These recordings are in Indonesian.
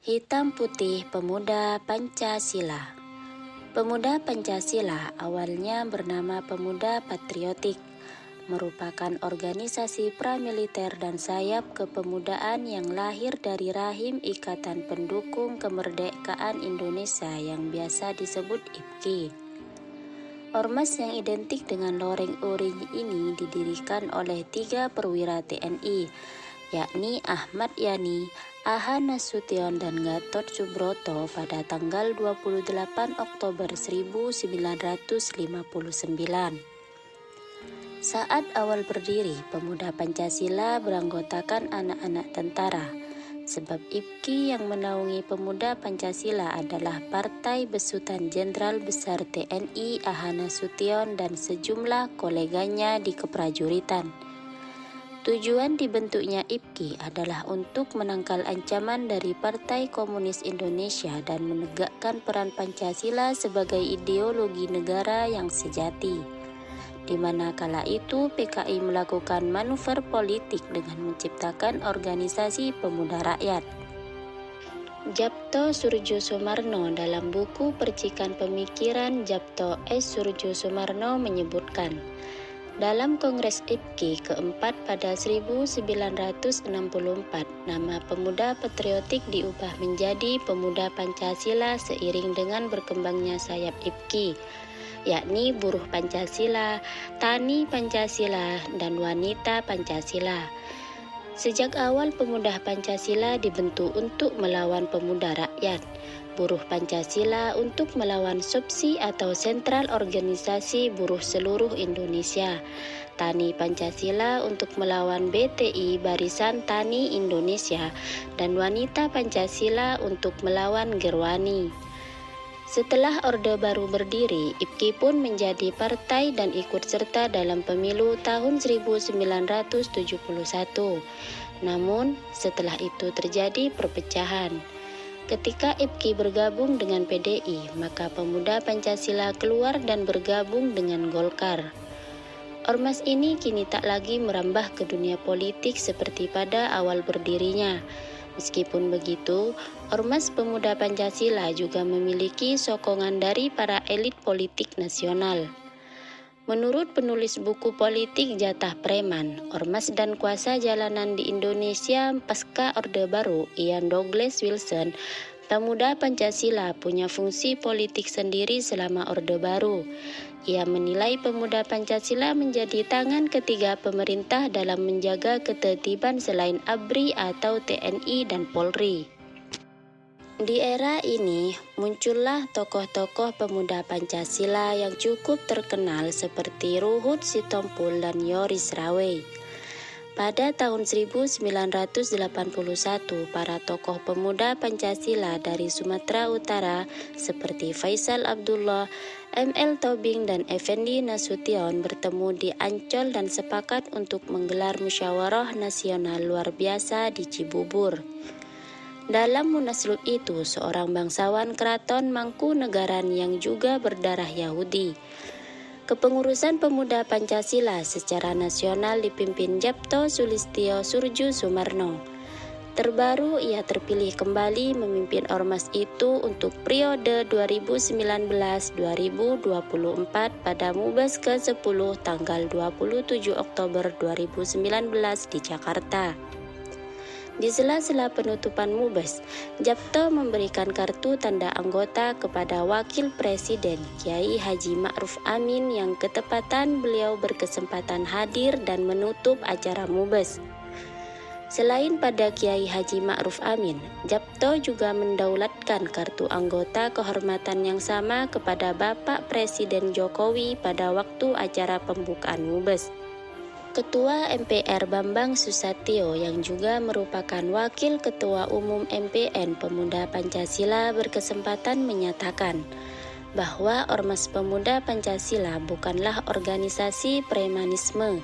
Hitam Putih Pemuda Pancasila. Pemuda Pancasila awalnya bernama Pemuda Patriotik, merupakan organisasi pramiliter dan sayap kepemudaan yang lahir dari rahim Ikatan Pendukung Kemerdekaan Indonesia yang biasa disebut IPKI. Ormas yang identik dengan loreng uring ini didirikan oleh 3 perwira TNI, yakni Ahmad Yani, Aha Nasution, dan Gatot Subroto pada tanggal 28 Oktober 1959. Saat awal berdiri, Pemuda Pancasila beranggotakan anak-anak tentara, sebab IPKI yang menaungi Pemuda Pancasila adalah Partai Besutan Jenderal Besar TNI Aha Nasution dan sejumlah koleganya di keprajuritan. Tujuan dibentuknya IPKI adalah untuk menangkal ancaman dari Partai Komunis Indonesia dan menegakkan peran Pancasila sebagai ideologi negara yang sejati, di mana kala itu PKI melakukan manuver politik dengan menciptakan organisasi pemuda rakyat. Djapto Soerjo Soemarno dalam buku Percikan Pemikiran Djapto S. Soerjo Soemarno menyebutkan, dalam Kongres IPKI keempat pada 1964, nama Pemuda Patriotik diubah menjadi Pemuda Pancasila seiring dengan berkembangnya sayap IPKI, yakni Buruh Pancasila, Tani Pancasila, dan Wanita Pancasila. Sejak awal Pemuda Pancasila dibentuk untuk melawan pemuda rakyat, Buruh Pancasila untuk melawan SOPSI atau Sentral Organisasi Buruh Seluruh Indonesia, Tani Pancasila untuk melawan BTI Barisan Tani Indonesia, dan Wanita Pancasila untuk melawan Gerwani. Setelah Orde Baru berdiri, IPKI pun menjadi partai dan ikut serta dalam pemilu tahun 1971. Namun, setelah itu terjadi perpecahan. Ketika IPKI bergabung dengan PDI, maka Pemuda Pancasila keluar dan bergabung dengan Golkar. Ormas ini kini tak lagi merambah ke dunia politik seperti pada awal berdirinya. Meskipun begitu, Ormas Pemuda Pancasila juga memiliki sokongan dari para elit politik nasional. Menurut penulis buku politik Jatah Preman, Ormas dan Kuasa Jalanan di Indonesia pasca Orde Baru, Ian Douglas Wilson, Pemuda Pancasila punya fungsi politik sendiri selama Orde Baru. Ia menilai Pemuda Pancasila menjadi tangan ketiga pemerintah dalam menjaga ketertiban selain ABRI atau TNI dan Polri. Di era ini, muncullah tokoh-tokoh pemuda Pancasila yang cukup terkenal seperti Ruhut Sitompul dan Yoris Rawe. Pada tahun 1981, para tokoh pemuda Pancasila dari Sumatera Utara seperti Faisal Abdullah, ML Tobing, dan Effendi Nasution bertemu di Ancol dan sepakat untuk menggelar musyawarah nasional luar biasa di Cibubur. Dalam munaslup itu, seorang bangsawan keraton Mangkunegaran yang juga berdarah Yahudi. Kepengurusan Pemuda Pancasila secara nasional dipimpin Djapto Sulistyo Soerjo Soemarno. Terbaru ia terpilih kembali memimpin ormas itu untuk periode 2019-2024 pada Mubes ke-10 tanggal 27 Oktober 2019 di Jakarta. Di sela-sela penutupan Mubes, Djapto memberikan kartu tanda anggota kepada Wakil Presiden Kiai Haji Ma'ruf Amin yang ketepatan beliau berkesempatan hadir dan menutup acara Mubes. Selain pada Kiai Haji Ma'ruf Amin, Djapto juga mendaulatkan kartu anggota kehormatan yang sama kepada Bapak Presiden Jokowi pada waktu acara pembukaan Mubes. Ketua MPR Bambang Susatyo yang juga merupakan Wakil Ketua Umum MPN Pemuda Pancasila berkesempatan menyatakan bahwa Ormas Pemuda Pancasila bukanlah organisasi premanisme.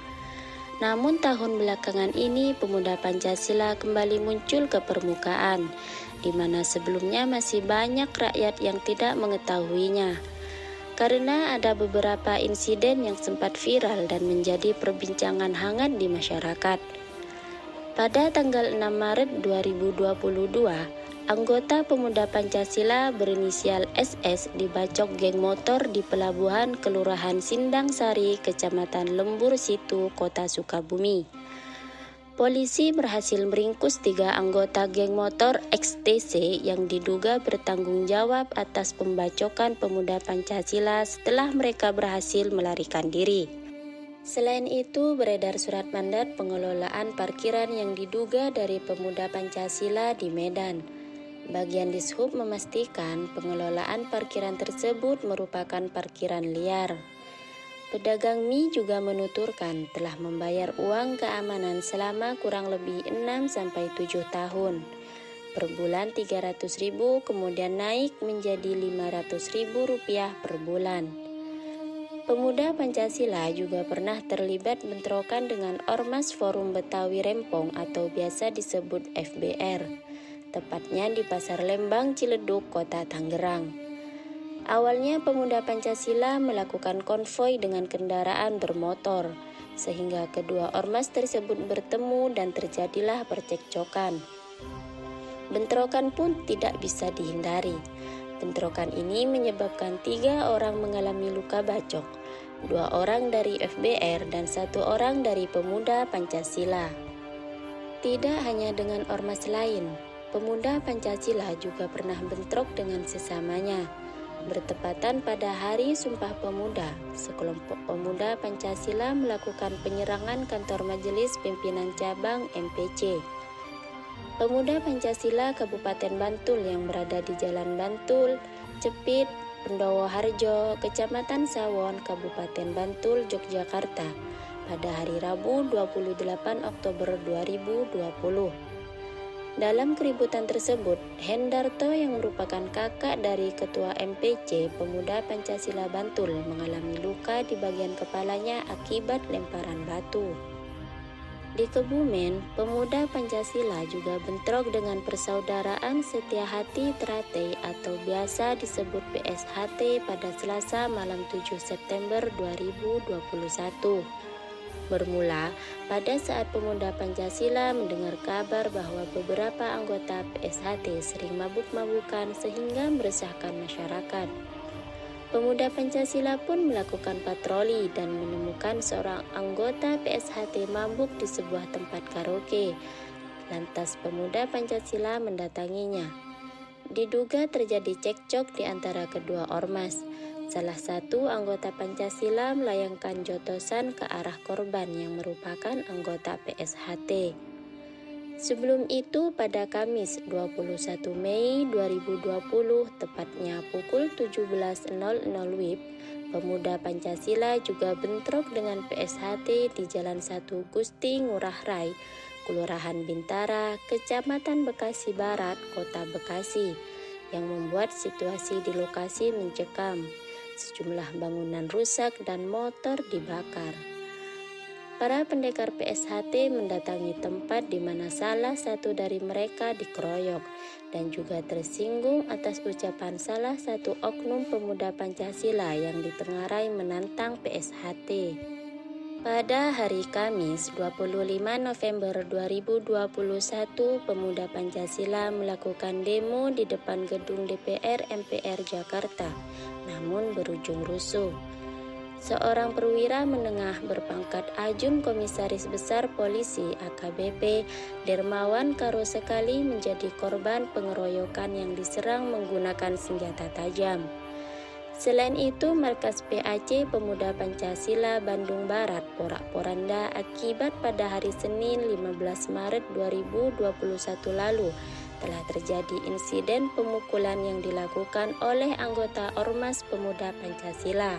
Namun tahun belakangan ini Pemuda Pancasila kembali muncul ke permukaan, di mana sebelumnya masih banyak rakyat yang tidak mengetahuinya. Karena ada beberapa insiden yang sempat viral dan menjadi perbincangan hangat di masyarakat. Pada tanggal 6 Maret 2022, anggota pemuda Pancasila berinisial SS dibacok geng motor di pelabuhan Kelurahan Sindang Sari, Kecamatan Lembur Situ, Kota Sukabumi. Polisi berhasil meringkus 3 anggota geng motor XTC yang diduga bertanggung jawab atas pembacokan pemuda Pancasila setelah mereka berhasil melarikan diri. Selain itu, beredar surat mandat pengelolaan parkiran yang diduga dari pemuda Pancasila di Medan. Bagian Dishub memastikan pengelolaan parkiran tersebut merupakan parkiran liar. Pedagang mie juga menuturkan telah membayar uang keamanan selama kurang lebih 6-7 tahun. Per bulan 300.000, kemudian naik menjadi Rp500.000 per bulan. Pemuda Pancasila juga pernah terlibat bentrokan dengan Ormas Forum Betawi Rempong atau biasa disebut FBR, tepatnya di Pasar Lembang, Ciledug, Kota Tangerang. Awalnya pemuda Pancasila melakukan konvoi dengan kendaraan bermotor, sehingga kedua ormas tersebut bertemu dan terjadilah percekcokan. Bentrokan pun tidak bisa dihindari. Bentrokan ini menyebabkan 3 orang mengalami luka bacok, 2 orang dari FBR dan 1 orang dari pemuda Pancasila. Tidak hanya dengan ormas lain, pemuda Pancasila juga pernah bentrok dengan sesamanya. Bertepatan pada Hari Sumpah Pemuda, sekelompok pemuda Pancasila melakukan penyerangan kantor Majelis Pimpinan Cabang MPC. Pemuda Pancasila Kabupaten Bantul yang berada di Jalan Bantul, Cepit, Pendowo Harjo, Kecamatan Sawon, Kabupaten Bantul, Yogyakarta, pada hari Rabu 28 Oktober 2020. Dalam keributan tersebut, Hendarto yang merupakan kakak dari Ketua MPC Pemuda Pancasila Bantul mengalami luka di bagian kepalanya akibat lemparan batu. Di Kebumen, pemuda Pancasila juga bentrok dengan Persaudaraan Setia Hati Teratai atau biasa disebut PSHT pada Selasa malam 7 September 2021. Bermula pada saat pemuda Pancasila mendengar kabar bahwa beberapa anggota PSHT sering mabuk-mabukan sehingga meresahkan masyarakat. Pemuda Pancasila pun melakukan patroli dan menemukan seorang anggota PSHT mabuk di sebuah tempat karaoke. Lantas pemuda Pancasila mendatanginya. Diduga terjadi cekcok di antara kedua ormas. Salah satu anggota Pancasila melayangkan jotosan ke arah korban yang merupakan anggota PSHT. Sebelum itu pada Kamis 21 Mei 2020 tepatnya pukul 17.00 WIB, pemuda Pancasila juga bentrok dengan PSHT di Jalan 1 Gusti Ngurah Rai, Kelurahan Bintara, Kecamatan Bekasi Barat, Kota Bekasi, yang membuat situasi di lokasi mencekam. Sejumlah bangunan rusak dan motor dibakar. Para pendekar PSHT mendatangi tempat di mana salah satu dari mereka dikeroyok dan juga tersinggung atas ucapan salah satu oknum pemuda Pancasila yang ditengarai menantang PSHT. Pada hari Kamis 25 November 2021, pemuda Pancasila melakukan demo di depan gedung DPR MPR Jakarta, namun berujung rusuh. Seorang perwira menengah berpangkat Ajun Komisaris Besar Polisi AKBP Dermawan Karosekali menjadi korban pengeroyokan yang diserang menggunakan senjata tajam. Selain itu, markas PAC Pemuda Pancasila Bandung Barat porak-poranda akibat pada hari Senin 15 Maret 2021 lalu telah terjadi insiden pemukulan yang dilakukan oleh anggota Ormas Pemuda Pancasila.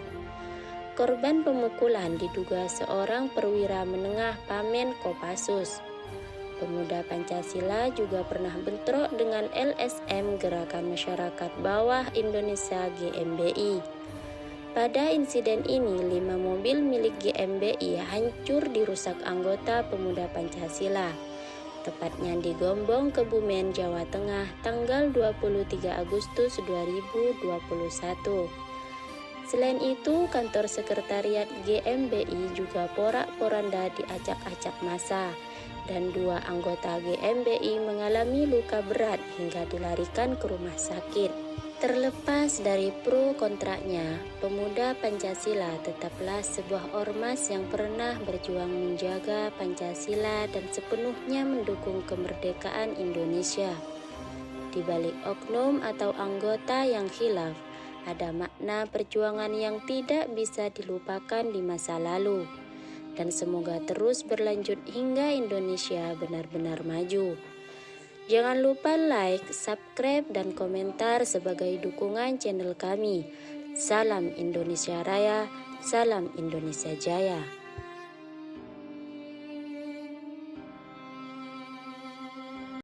Korban pemukulan diduga seorang perwira menengah Pamen Kopassus. Pemuda Pancasila juga pernah bentrok dengan LSM Gerakan Masyarakat Bawah Indonesia GMBI. Pada insiden ini, 5 mobil milik GMBI hancur dirusak anggota Pemuda Pancasila, tepatnya di Gombong, Kebumen, Jawa Tengah, tanggal 23 Agustus 2021. Selain itu, kantor sekretariat GMBI juga porak-poranda diacak-acak massa, dan 2 anggota GMBI mengalami luka berat hingga dilarikan ke rumah sakit. Terlepas dari pro kontraknya, Pemuda Pancasila tetaplah sebuah ormas yang pernah berjuang menjaga Pancasila dan sepenuhnya mendukung kemerdekaan Indonesia. Di balik oknum atau anggota yang khilaf, ada makna perjuangan yang tidak bisa dilupakan di masa lalu, dan semoga terus berlanjut hingga Indonesia benar-benar maju. Jangan lupa like, subscribe, dan komentar sebagai dukungan channel kami. Salam Indonesia Raya, salam Indonesia Jaya.